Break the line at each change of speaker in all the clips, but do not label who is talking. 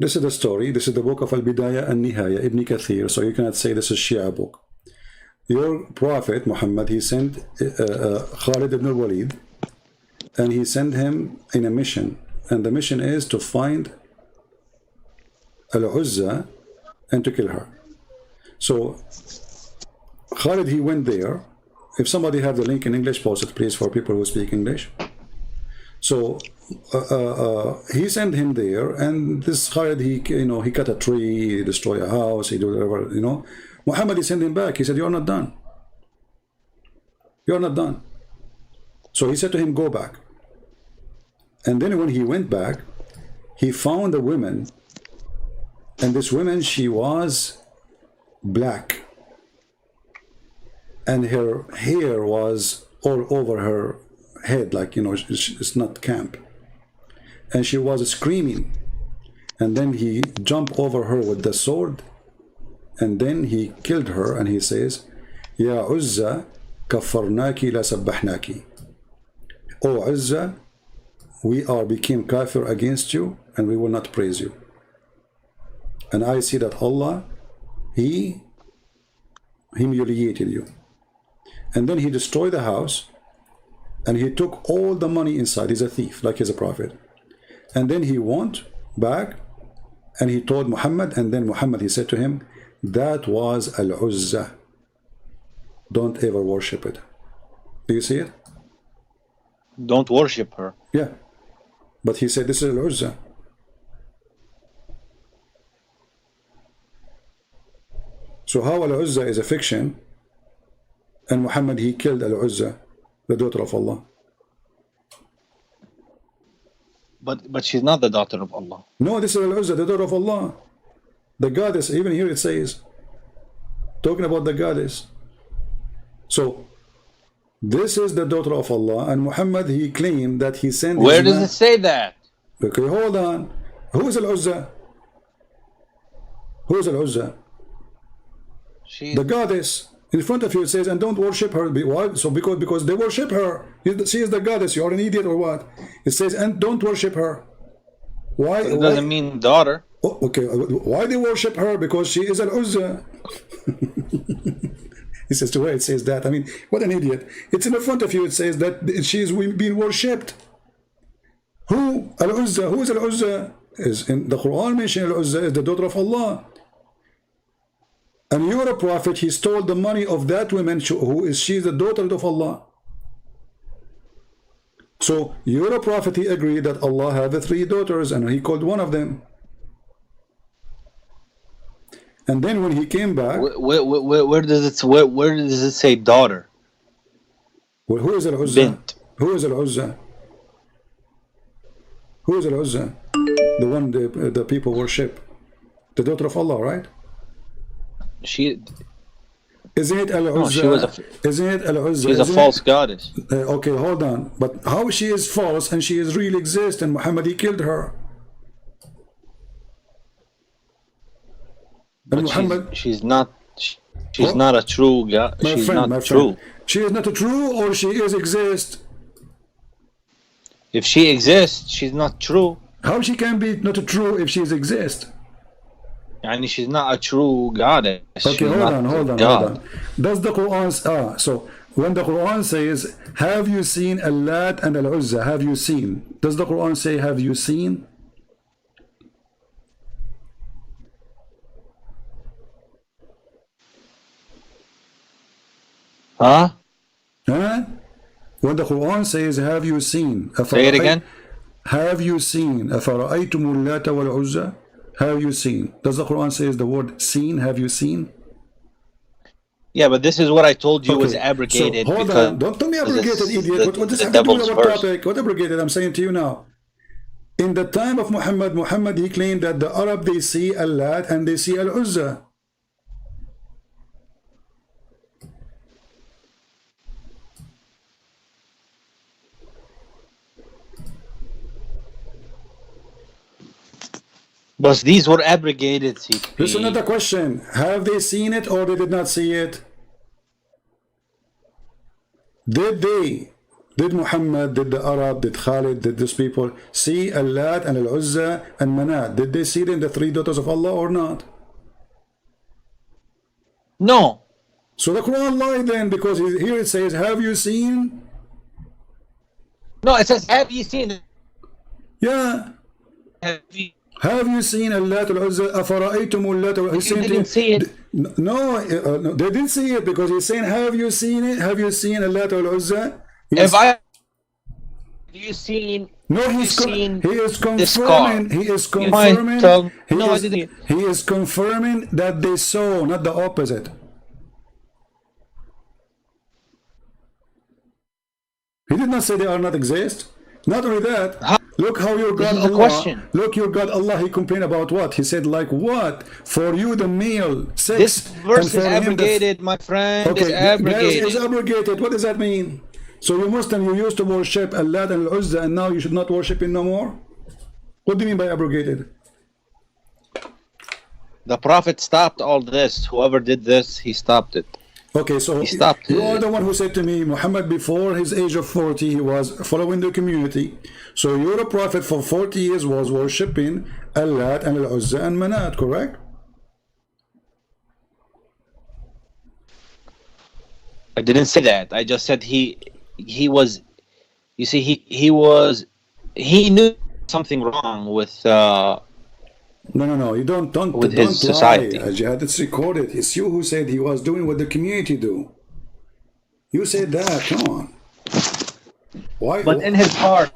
This is the story. This is the book of Al-Bidayah and Nihaya, Ibn Kathir. So you cannot say this is Shia book. Your prophet, Muhammad, he sent Khalid ibn al-Walid, and he sent him in a mission. And the mission is to find Al-Uzza and to kill her. So Khalid, he went there. If somebody have the link in English, post it please for people who speak English. So he sent him there, and this Khalid, he cut a tree, he destroyed a house, he did whatever, Muhammad, he sent him back. He said, you're not done. You're not done. So he said to him, go back. And then when he went back, he found a woman, and this woman, she was black, and her hair was all over her head, like, it's not camp, and she was screaming. And then he jumped over her with the sword, and then he killed her, and he says, Ya Uzza, kaffarnaki la sabbahnaki. Oh Uzza, we became kafir against you, and we will not praise you. And I see that Allah, he humiliated you. And then he destroyed the house, and he took all the money inside. He's a thief, like he's a prophet. And then he went back, and he told Muhammad, and then Muhammad, he said to him, that was Al-Uzza. Don't ever worship it. Do you see it?
Don't worship her.
Yeah. But he said, this is Al-Uzza. So how Al-Uzza is a fiction, and Muhammad, he killed Al-Uzza, the daughter of Allah.
But she's not the daughter of Allah.
No, this is Al-Uzza, the daughter of Allah. The goddess, even here it says, talking about the goddess. So, this is the daughter of Allah, and Muhammad, he claimed that he sent...
Where does it say that?
Okay, hold on. Who is Al-Uzza? Who is Al-Uzza? The goddess. In front of you it says, and don't worship her. Why? So because they worship her. She is the goddess. You are an idiot or what? It says, and don't worship her. Why?
It doesn't mean daughter.
Oh, okay. Why they worship her? Because she is Al-Uzza. He says, to where it says that. I mean, what an idiot. It's in the front of you. It says that she is being worshipped. Who? Al-Uzza. Who is Al-Uzza? Is in the Quran mentioned Al-Uzza is the daughter of Allah. And you're a prophet, he stole the money of that woman she is the daughter of Allah. So you're a prophet, he agreed that Allah had the 3 daughters, and he called one of them. And then when he came back,
where does it say daughter?
Well, who is Al-Uzza?
Bint.
Who is Al-Uzza? Who is Al-Uzza? The one the people worship. The daughter of Allah, right? Isn't it Al-Uzza?
No,
isn't it Al-Uzza?
She's a false goddess.
Okay, hold on. But how she is false and she is really exist, and Muhammad, he killed her. And
Muhammad, she's not a true god. She's not true.
She is not a true, or she is exist?
If she exists, she's not true.
How she can be not a true if she exist?
And she's not a true goddess.
Okay, hold on. Does the Quran so when the Quran says, have you seen Al-Lat and Al-Uzza? Have you seen? Does the Quran say, have you seen?
Huh?
When the Quran says, have you seen?
Say it again.
Have you seen? أَفَرَأَيْتُمُ اللَّاتَ وَالْعُزَّى? Have you seen? Does the Quran say the word seen? Have you seen?
Yeah, but this is what I told you was abrogated.
So, hold on. Don't tell me abrogated, idiot. What does have to do with our topic? What abrogated? I'm saying to you now. In the time of Muhammad, he claimed that the Arab, they see Al-Lat and they see Al-Uzza.
But these were abrogated, CP.
This is another question. Have they seen it or they did not see it? Did Did Muhammad, did the Arab, did Khalid, did these people see Al-Lat and Al-Uzza and Manat? Did they see them, the three daughters of Allah, or not?
No.
So the Quran lied then, because here it says, have you seen?
No, it says, have you seen?
Yeah. Have you seen Al-Lat Al-Uzza? Afara'aytum Al-Lat Al-Uzza?
You didn't see it.
No, no, they didn't see it, because he's saying, have you seen it? Have you seen Al-Lat Al-Uzza?
If I... Have you seen...
No, he is confirming. He is confirming.
No, I didn't.
He is confirming that they saw, not the opposite. He did not say they are not exist. Not only that, look how your God Allah. Look, your God Allah. He complained about what? He said, like what? For you, the male sex.
This verse is abrogated, my friend. Okay, is abrogated.
Is abrogated. What does that mean? So you Muslim, you used to worship Al-Lat and Al-Uzza, and now you should not worship him no more? What do you mean by abrogated?
The Prophet stopped all this. Whoever did this, he stopped it.
Okay, so
he stopped
you are the one who said to me, Muhammad, before his age of 40, he was following the community. So your Prophet for 40 years was worshipping Al-Lat and Al-Uzza and Manat, correct?
I didn't say that. I just said he was, you see, he knew something wrong with
no, you don't
with his society.
Jihad, it's recorded. It's you who said he was doing what the community do. You said that. Come on. Why?
But in his heart,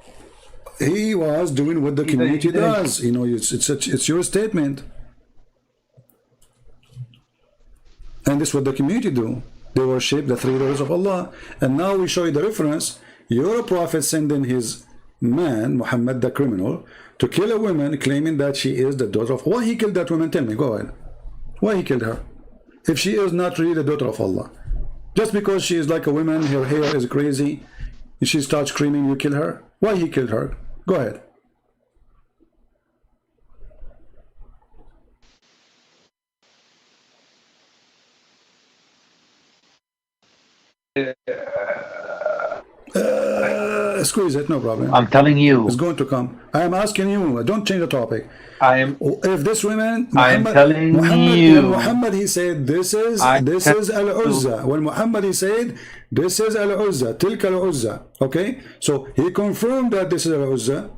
he was doing what the community does. You know, it's your statement, and this is what the community do. They worship the three daughters of Allah. And now we show you the reference. Your Prophet sent in his man, Muhammad the criminal, to kill a woman claiming that she is the daughter of... Why he killed that woman? Tell me, go ahead. Why he killed her? If she is not really the daughter of Allah. Just because she is like a woman, her hair is crazy, and she starts screaming, you kill her? Why he killed her? Go ahead. Squeeze it, no problem.
I'm telling you.
It's going to come. I am asking you. Don't change the topic. If this woman, Muhammad, he said, this is Al-Uzza. When Muhammad, he said, this is Al-Uzza, Tilka Al-Uzza. Okay? So he confirmed that this is Al-Uzza.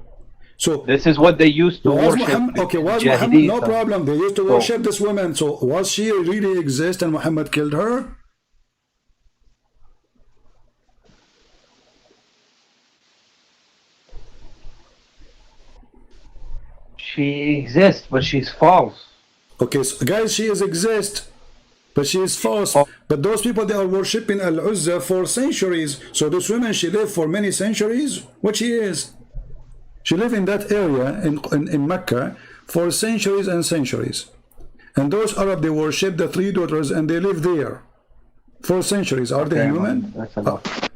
So
this is what they used to worship.
Okay, was Muhammad, no problem. They used to worship this woman. So was she really exist and Muhammad killed her?
She exists, but she's false.
Okay, so guys, she exists, but she is false. But those people, they are worshipping Al-Uzza for centuries. So this woman, she lived for many centuries. What she is? She lived in that area in Mecca for centuries and centuries. And those Arab, they worship the three daughters and they live there for centuries. Are they human?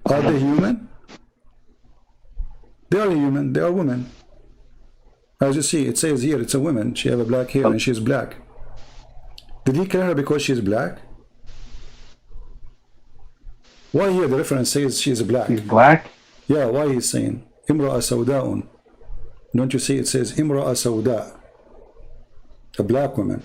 Are they human? They are human. They are women. As you see, it says here, it's a woman. She has a black hair and she's black. Did he kill her because she's black? Why here the reference says she's black?
She's black?
Yeah, why he's saying Imra'a Sawda'un? Don't you see it says Imra'a Sawda'? A black woman.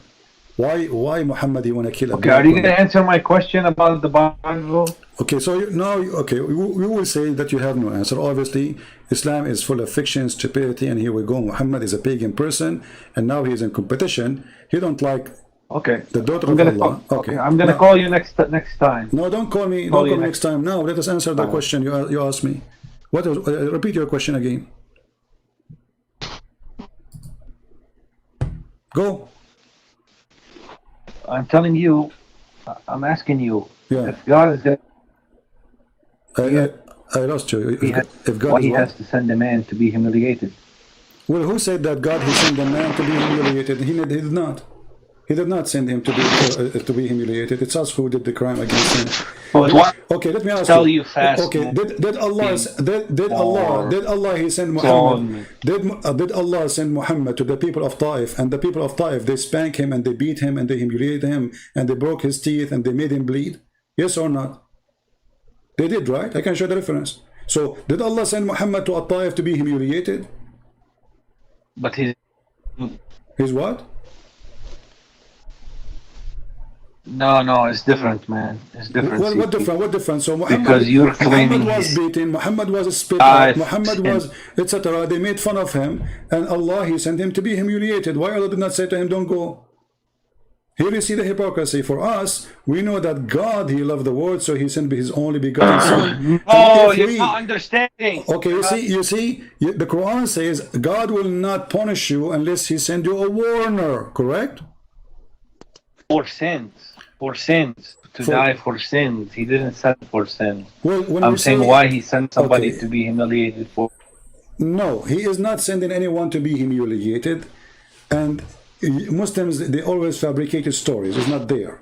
Why Muhammad you want to kill a black woman?
Are you going to answer my question about the Bible?
Okay, so now, okay, we will say that you have no answer. Obviously, Islam is full of fiction, stupidity, and here we go. Muhammad is a pagan person, and now he's in competition. He don't like the daughter of Allah. Okay,
I'm going to call you next time.
No, don't call me. Don't call me next time. Now, let us answer the question you asked me. What is, repeat your question again. Go.
I'm telling you, I'm asking you, if God is there,
I lost you. If God
why he has to send a man to be humiliated?
Well, who said that God he sent a man to be humiliated? He did not. He did not send him to be humiliated. It's us who did the crime against him. Okay, let me ask you. Okay, did Allah he send Muhammad? Did Allah send Muhammad to the people of Taif, and the people of Taif they spank him and they beat him and they humiliated him and they broke his teeth and they made him bleed? Yes or not? They did, right? I can show the reference. So did Allah send Muhammad to At-Taif to be humiliated?
But he's
What?
no, it's different, man. It's different.
What different? What different? So
Because you're claiming
Muhammad was
he's
beaten, Muhammad was spit
I
out, Muhammad was etc. They made fun of him, and Allah, He sent him to be humiliated. Why Allah did not say to him, don't go? Here you see the hypocrisy. For us, we know that God, He loved the world, so He sent His only begotten Son.
Oh, you're not understanding.
Okay, you see, the Quran says God will not punish you unless He send you a warner, correct?
For sins, to die for sins. He didn't send for sins.
Well, when
I'm saying why He sent somebody
Okay.
to be humiliated for.
No, He is not sending anyone to be humiliated, and Muslims, they always fabricated stories. It's not there.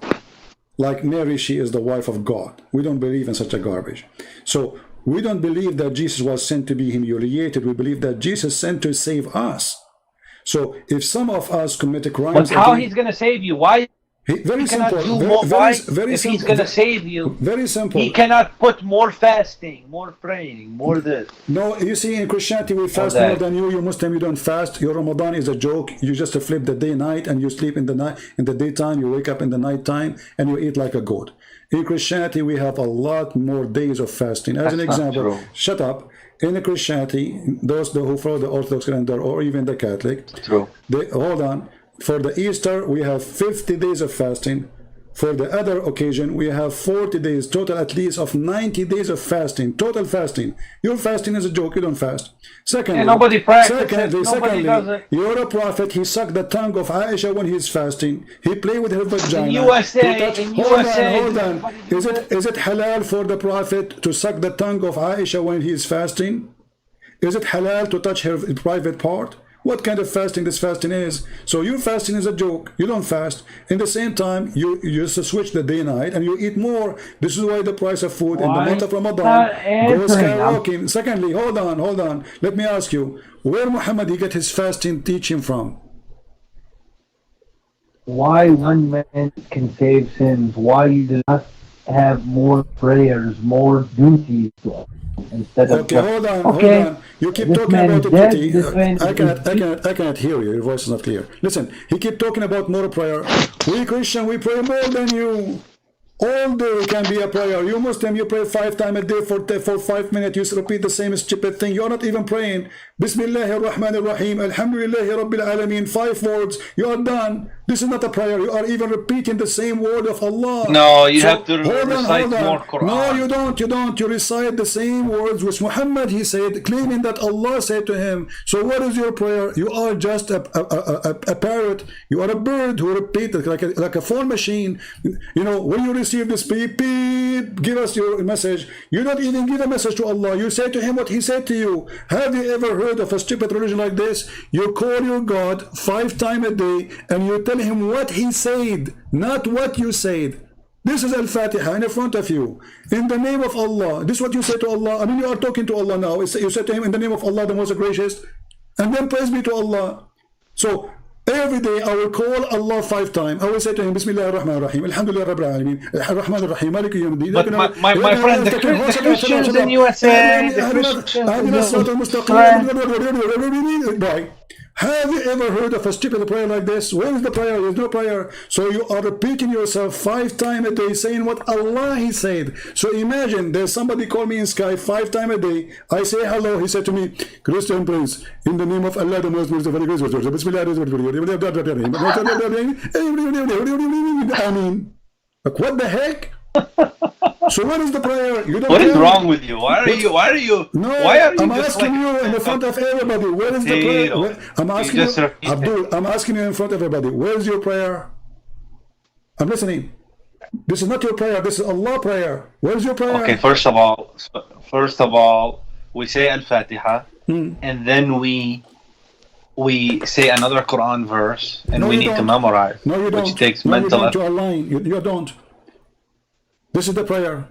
Like Mary, she is the wife of God. We don't believe in such a garbage. So we don't believe that Jesus was sent to be humiliated. We believe that Jesus sent to save us. So if some of us commit crimes,
But how He's going to save you? Why?
very
He cannot
simple.
do more. Why?
Very
If
simple.
He's going to save you,
Very simple.
He cannot put more fasting, more praying, more this.
No, you see, in Christianity we fast
that.
more than you. You Muslim, you don't fast. Your Ramadan is a joke. You just flip the day night, and you sleep in the night, in the daytime. You wake up in the night time, and you eat like a goat. In Christianity, we have a lot more days of fasting. As an
That's not
example,
true.
shut up. In Christianity, those who follow the Orthodox calendar or even the Catholic,
True.
they hold on. For the Easter, we have 50 days of fasting. For the other occasion, we have 40 days, total at least of 90 days of fasting, total fasting. Your fasting is a joke, you don't fast. Secondly,
And nobody practices. Nobody does it.
you're a prophet, he sucked the tongue of Aisha when he's fasting. He played with her vagina.
USA,
He touched-
in
hold
USA,
on, hold on.
everybody
Is it halal for the prophet to suck the tongue of Aisha when he's fasting? Is it halal to touch her private part? What kind of fasting this fasting is? So your fasting is a joke. You don't fast. In the same time, you just switch the day night and you eat more. This is why the price of food in the
Why
month of Ramadan
not
goes
answering?
skyrocketing. Secondly, hold on. Let me ask you, where Muhammad he get his fasting teaching from?
Why one man can save sins? Why you do not have more prayers, more duties to us instead of
Okay,
just,
hold on. You keep
this
talking
man
about
is
it,
dead,
Kitty.
this man
I cannot hear you. Your voice is not clear. Listen, he keep talking about more prayer. We Christian, we pray more than you. All day can be a prayer. You Muslim, you pray 5 times a day for 5 minutes. You repeat the same stupid thing. You're not even praying. Bismillahir Rahmanir Rahim. Alhamdulillahi Rabbil Alameen. 5 words. You are done. This is not a prayer. You are even repeating the same word of Allah.
No, you have to recite more Quran.
No, you don't. You recite the same words which Muhammad he said, claiming that Allah said to him. So what is your prayer? You are just a parrot. You are a bird who repeats like a phone machine. You know, when you receive this beep, beep, give us your message. You don't even give a message to Allah. You say to him what he said to you. Have you ever heard of a stupid religion like this? You call your God 5 times a day and you tell him what he said, not what you said. This is Al-Fatiha in front of you. In the name of Allah. This is what you say to Allah. I mean, you are talking to Allah now. You say to him, in the name of Allah, the most gracious. And then praise be to Allah. So, every day I will call Allah 5 times. I will say to him, Bismillah ar-Rahman ar-Rahim, Alhamdulillah Rabbil Alameen, Ar-Rahman ar-Rahim, Maliki Yawm Din.
But my friend, the Christians in USA,
Bye. Have you ever heard of a stupid prayer like this? Where is the prayer? There's no prayer. So you are repeating yourself 5 times a day, saying what Allah He said. So imagine there's somebody call me in Skype 5 times a day. I say hello. He said to me, Christian Prince, in the name of Allah, the most very gracious. I mean, like what the heck? So what is the prayer? You don't
what is
pray.
wrong with you? Why are you?
No,
why are you
I'm
just
asking
like,
you in the front of everybody. Where is the prayer? I'm asking you, Abdul. I'm asking you in front of everybody. Where is your prayer? I'm listening. This is not your prayer. This is Allah prayer. Where is your prayer?
Okay, first of all, we say Al-Fatiha, and then we say another Quran verse, and
No,
we
you
need to
don't.
memorize,
No, you don't.
which takes
No,
mental
you
effort.
don't. You align. You don't. This is the prayer.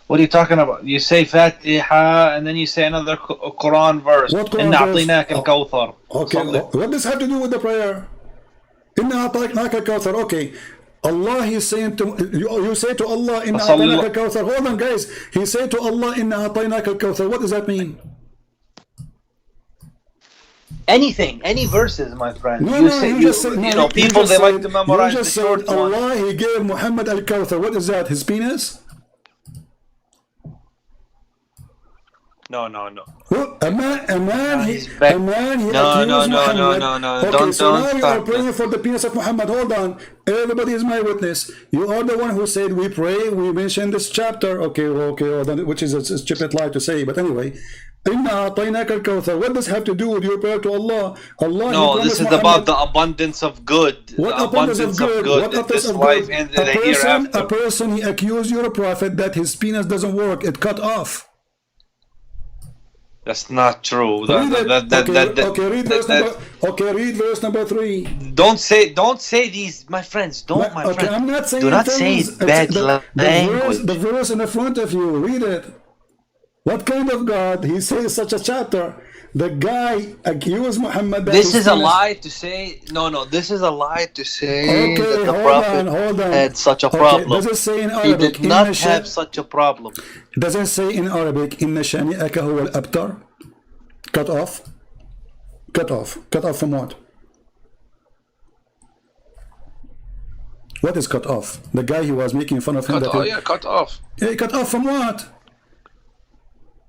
What are you talking about? You say Fatiha, and then you say another Quran verse.
What Quran
إِنَّا
verse?
أَعْطَيْنَاكَ الْكَوْثَرَ.
Okay,
صلي.
what does have to do with the prayer? Inna a'taynaaka al-kawthar. Okay, Allah, he's saying to you say to Allah, Inna
فصل
a'tainaka al-kawthar. Hold on, guys. He said to Allah, Inna a'tainaka al-kawthar. What does that mean?
anything, any verses, my friend.
No,
You
no,
say
you
you,
just said, no,
you know,
you
people
just
they
said,
like to memorize
you
the
just
short
said
one.
Allah, he gave Muhammad al-Kawthar. What is that? His penis?
No, no, no.
Well, a man,
he's back.
he
No, no,
accused
no, no,
Muhammad.
no, no.
Okay, so
Don't
now you are
start.
praying for the penis of Muhammad. Hold on. Everybody is my witness. You are the one who said we pray. We mentioned this chapter. Okay, well, then, which is a stupid lie to say. But anyway, Inna a'tainaka al-kawthar. What does have to do with your prayer to Allah? Allah,
No, this is
Muhammad,
about the abundance of good.
what
The
abundance of good? What
in
abundance
this
of
life
good?
and in the hereafter.
A person, he accused your prophet that his penis doesn't work. It cut off.
That's not true.
Read verse number 3.
Don't say these, my friends. Don't, my friend.
I'm not saying
Do not
things.
say bad language.
The verse in the front of you. Read it. What kind of God? He says such a chapter. The guy accused Muhammad that
This is a lie to say. No. This is a lie to say that the Prophet had such a problem.
Does it say in
He
Arabic?
did not have such a problem.
Does it say in Arabic, Inna shani'aka huwa al-abtar? Cut off? Cut off. Cut off from what? What is cut off? The guy who was making fun of him.
Cut off.
Yeah, cut off from what?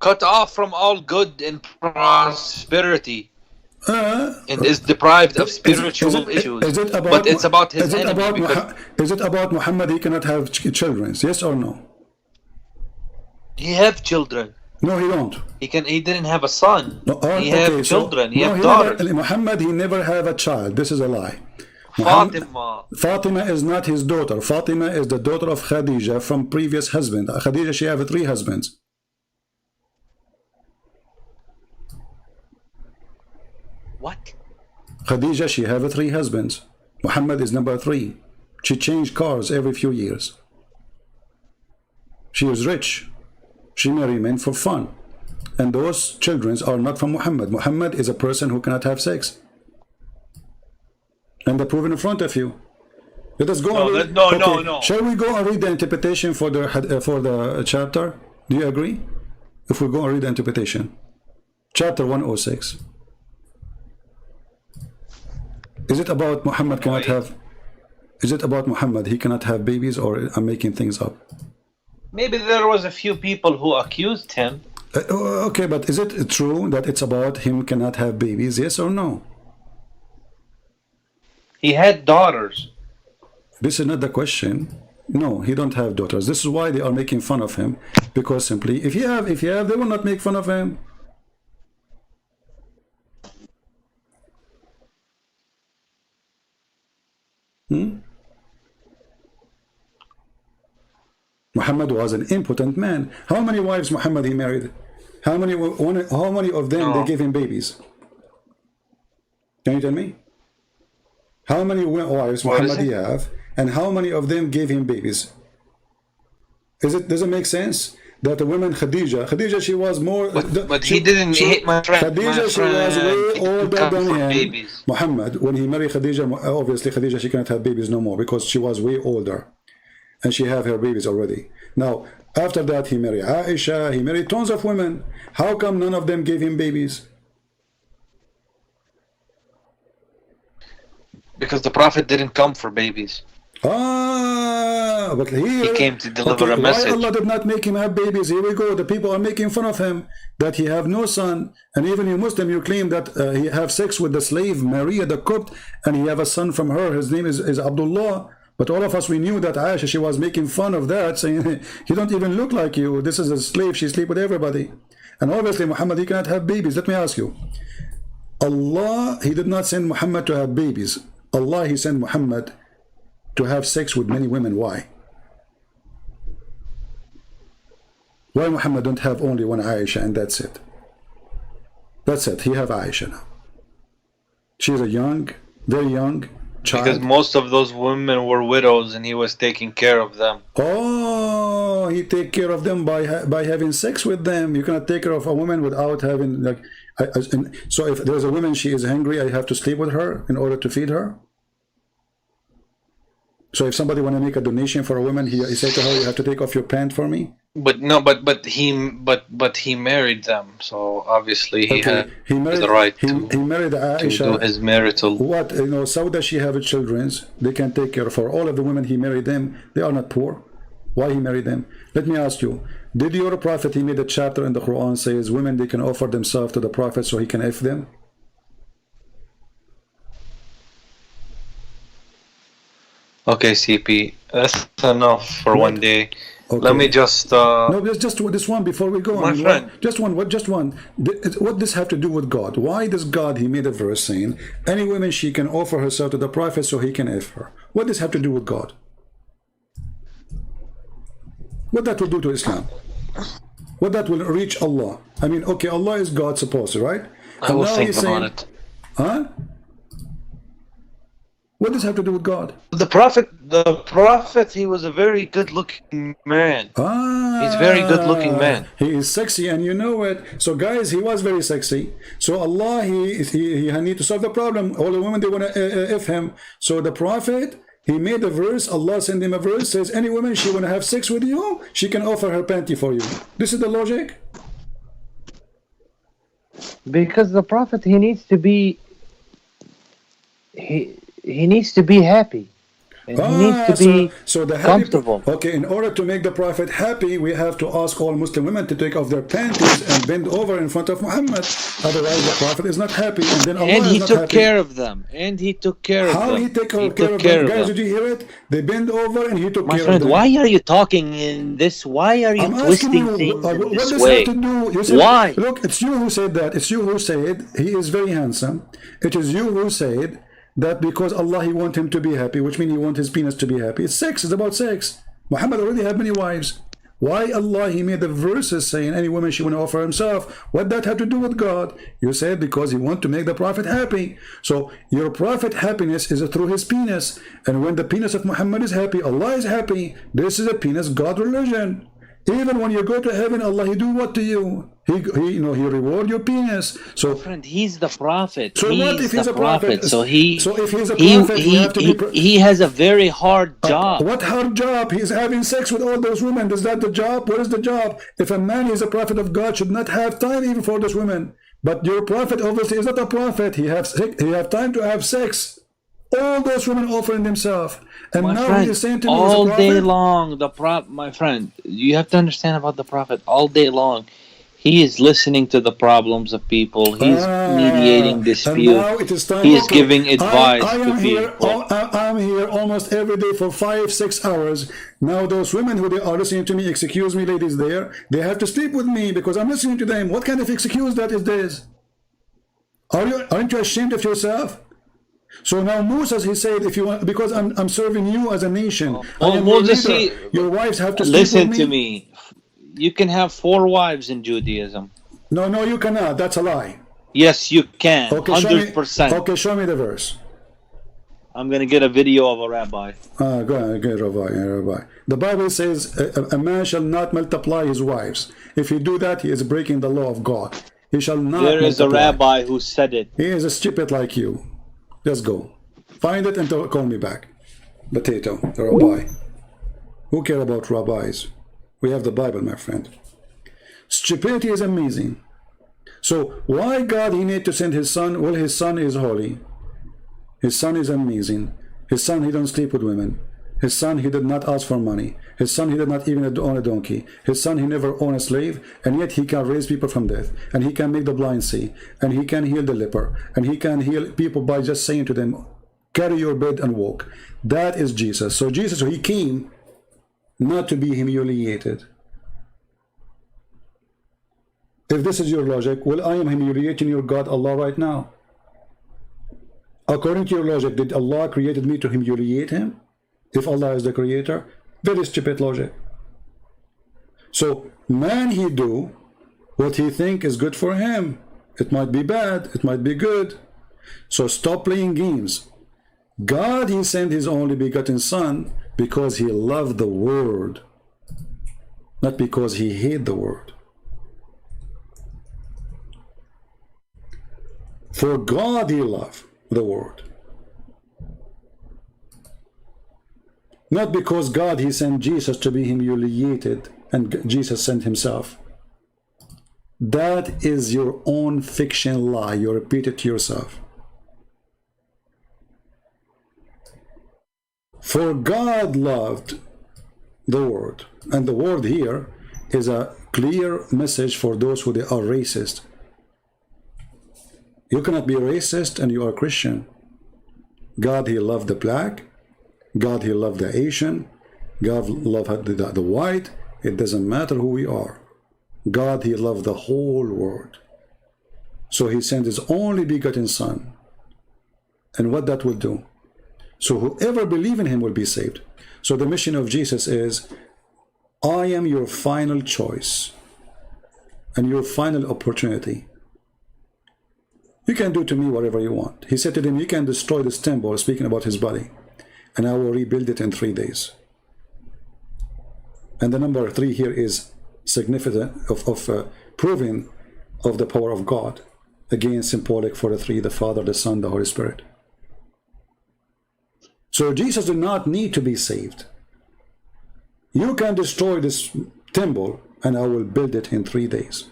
Cut off from all good and prosperity. And is deprived of spiritual issues.
Is it about,
but it's about his enemy.
Is it about Muhammad he cannot have children? Yes or no?
He have children.
No, he don't.
He didn't have a son.
No,
he have children. He have
he
daughters.
Muhammad, he never have a child. This is a lie.
Fatima
is not his daughter. Fatima is the daughter of Khadija from previous husband. Khadija, she have 3 husbands.
What?
Khadija, she have 3 husbands. Muhammad is number 3. She changed cars every few years. She is rich. She married men for fun. And those children are not from Muhammad. Muhammad is a person who cannot have sex. And the proof in front of you. Let us go and read.
No.
Shall we go and read the interpretation for the chapter? Do you agree? If we go and read the interpretation. Chapter 106. Is it about Muhammad cannot have? Is it about Muhammad he cannot have babies, or I'm making things up?
Maybe there was a few people who accused him.
Okay, but is it true that it's about him cannot have babies? Yes or no?
He had daughters.
This is not the question. No, he don't have daughters. This is why they are making fun of him. Because simply, if you have, they will not make fun of him. Muhammad was an impotent man. How many wives Muhammad he married? How many of them they gave him babies? Can you tell me? How many wives Muhammad he have, and how many of them gave him babies? Does it make sense that the woman Khadija, she was more.
But he didn't hate my friend.
Khadija, she was way older than him. Babies. Muhammad, when he married Khadija, obviously Khadija, she cannot have babies no more because she was way older. And she have her babies already. Now, after that, he married Aisha, he married tons of women. How come none of them gave him babies?
Because the Prophet didn't come for babies.
But
he came to deliver a message.
Why Allah did not make him have babies? Here we go. The people are making fun of him that he have no son. And even you Muslim, you claim that he have sex with the slave Maria the Copt, and he have a son from her. His name is Abdullah. But all of us, we knew that Aisha, she was making fun of that, saying, he don't even look like you. This is a slave. She sleep with everybody. And obviously, Muhammad, he cannot have babies. Let me ask you. Allah, he did not send Muhammad to have babies. Allah, he sent Muhammad to have sex with many women. Why? Why Muhammad don't have only one Aisha and that's it? That's it. He have Aisha now. She's a young, very young child.
Because most of those women were widows and he was taking care of them.
Oh, he take care of them by having sex with them. You cannot take care of a woman without having like. So if there's a woman, she is hungry, I have to sleep with her in order to feed her. So if somebody want to make a donation for a woman, he say to her, you have to take off your pant for me?
But no, but he married them, so obviously he
Okay,
has the right
he
to
married Aisha.
do his marital.
What, you know, so does she have children? They can take care of her. All of the women he married them, they are not poor. Why he married them? Let me ask you, did your prophet, he made a chapter in the Quran says women, they can offer themselves to the prophet so he can F them?
Okay, CP, that's enough for one day.
Okay.
Let me just
no, just this one before we go.
My friend,
just one. What does have to do with God? Why does God, he made a verse saying any woman she can offer herself to the prophet so he can F her? What does have to do with God? What that will do to Islam? What that will reach Allah? I mean, okay, Allah is God supposed to, right?
I will think about it.
Huh? What does it have to do with God?
The prophet, he was a very good-looking man. He's a very good-looking man.
He is sexy, and you know it. So, guys, he was very sexy. So, Allah, he need to solve the problem. All the women, they want to F him. So, the prophet, he made a verse. Allah sent him a verse. Says, any woman, she want to have sex with you, she can offer her panty for you. This is the logic.
Because the prophet, he needs to be... He needs to be happy. And he needs to be comfortable.
Okay, in order to make the prophet happy, we have to ask all Muslim women to take off their panties and bend over in front of Muhammad. Otherwise, the prophet is not happy, and then Allah
and he
is not
took
happy.
care of them. And he took care of them.
How he took care of them? Guys, did you hear it? They bend over and he took care of them.
Why are you talking in this? Why are you twisting things in this way?
Why? Look, it's you who said that. It's you who said he is very handsome. It is you who said that because Allah, he want him to be happy, which means he want his penis to be happy. It's sex. It's about sex. Muhammad already had many wives. Why Allah, he made the verses saying any woman she want to offer himself? What that have to do with God? You said because he want to make the prophet happy. So your prophet happiness is through his penis. And when the penis of Muhammad is happy, Allah is happy. This is a penis God religion. Even when you go to heaven, Allah, he do what to you? He reward your penis. So,
friend, he's the prophet.
So what if he's a prophet?
So
if he's a prophet,
he has a very hard job.
What hard job? He's having sex with all those women. Is that the job? What is the job? If a man is a prophet of God, should not have time even for those women. But your prophet obviously is not a prophet. He have time to have sex. All those women offering themselves, and
my
now
friend,
he is saying to me,
all day long, my friend, you have to understand about the prophet. All day long, he is listening to the problems of people. He's mediating disputes. He is giving advice to people.
I'm here almost every day for 5-6 hours. Now those women who they are listening to me, excuse me, ladies, they have to sleep with me because I'm listening to them. What kind of excuse that is this? Aren't you ashamed of yourself? So now Moses, he said, if you want, because I'm serving you as a nation.
Moses,
your wives have to sleep with me.
Listen to me. You can have 4 wives in Judaism.
No, you cannot. That's a lie.
Yes, you can.
Okay,
100%.
Okay, show me the verse.
I'm going to get a video of a rabbi.
Go ahead, get a rabbi. The Bible says a man shall not multiply his wives. If he do that, he is breaking the law of God. He shall not multiply.
There is a rabbi who said it.
He is a stupid like you. Just go. Find it and call me back. Potato, the rabbi. Who care about rabbis? We have the Bible, my friend. Stupidity is amazing. So why God, he need to send his son? Well, his son is holy. His son is amazing. His son, he don't sleep with women. His son, he did not ask for money. His son, he did not even own a donkey. His son, he never owned a slave, and yet he can raise people from death, and he can make the blind see, and he can heal the leper, and he can heal people by just saying to them, carry your bed and walk. That is Jesus. So Jesus, he came not to be humiliated. If this is your logic, well, I am humiliating your God, Allah, right now. According to your logic, did Allah created me to humiliate him? If Allah is the creator? Very stupid logic. So man, he do what he think is good for him. It might be bad, it might be good. So stop playing games. God, he sent his only begotten son because he loved the world, not because he hated the world. For God he loved the world. Not because God, he sent Jesus to be humiliated and Jesus sent himself. That is your own fiction lie. You repeat it to yourself. For God loved the world. And the word here is a clear message for those who they are racist. You cannot be racist and you are Christian. God, he loved the black. God, he loved the Asian. God loved the white. It doesn't matter who we are. God, he loved the whole world. So he sent his only begotten son. And what that will do? So whoever believes in him will be saved. So the mission of Jesus is, I am your final choice and your final opportunity. You can do to me whatever you want. He said to them, you can destroy this temple, speaking about his body, and I will rebuild it in 3 days. And the number 3 here is significant of proving of the power of God. Again, symbolic for the 3, the Father, the Son, the Holy Spirit. So Jesus did not need to be saved. You can destroy this temple and I will build it in 3 days.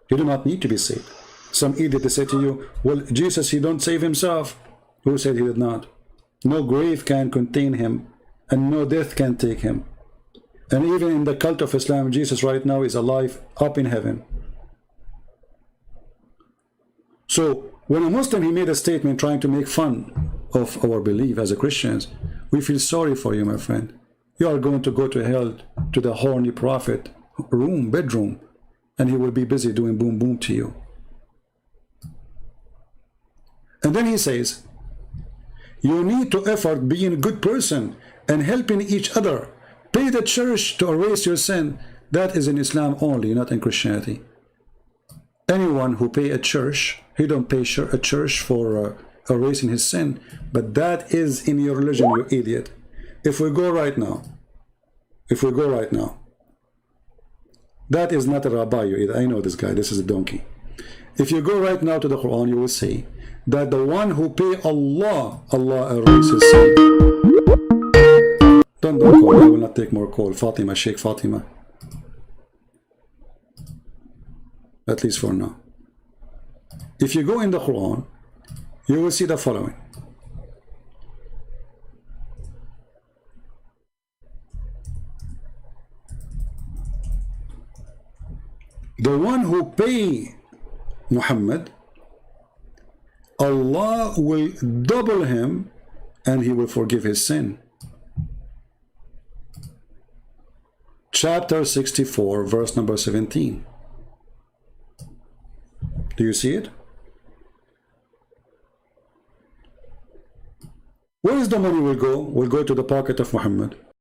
You do not need to be saved. Some idiot, they say to you, well, Jesus, he don't save himself. Who said he did not? No grave can contain him and no death can take him. And even in the cult of Islam, Jesus right now is alive up in heaven. So when a Muslim, he made a statement trying to make fun of our belief as a Christians, we feel sorry for you, my friend. You are going to go to hell, to the horny prophet bedroom, and he will be busy doing boom boom to you. And then he says, you need to effort being a good person and helping each other. Pay the church to erase your sin. That is in Islam only, not in Christianity. Anyone who pay a church, he don't pay a church for erasing his sin, but that is in your religion, you idiot. If we go right now, that is not a rabbi, you idiot. I know this guy, this is a donkey. If you go right now to the Quran, you will see that the one who pay Allah erases sin. Don't call, I will not take more call. Fatima, Sheikh Fatima. At least for now. If you go in the Quran, you will see the following. The one who pay Muhammad, Allah will double him and he will forgive his sin. Chapter 64, verse number 17. Do you see it? Where is the money will go? Will go to the pocket of Muhammad.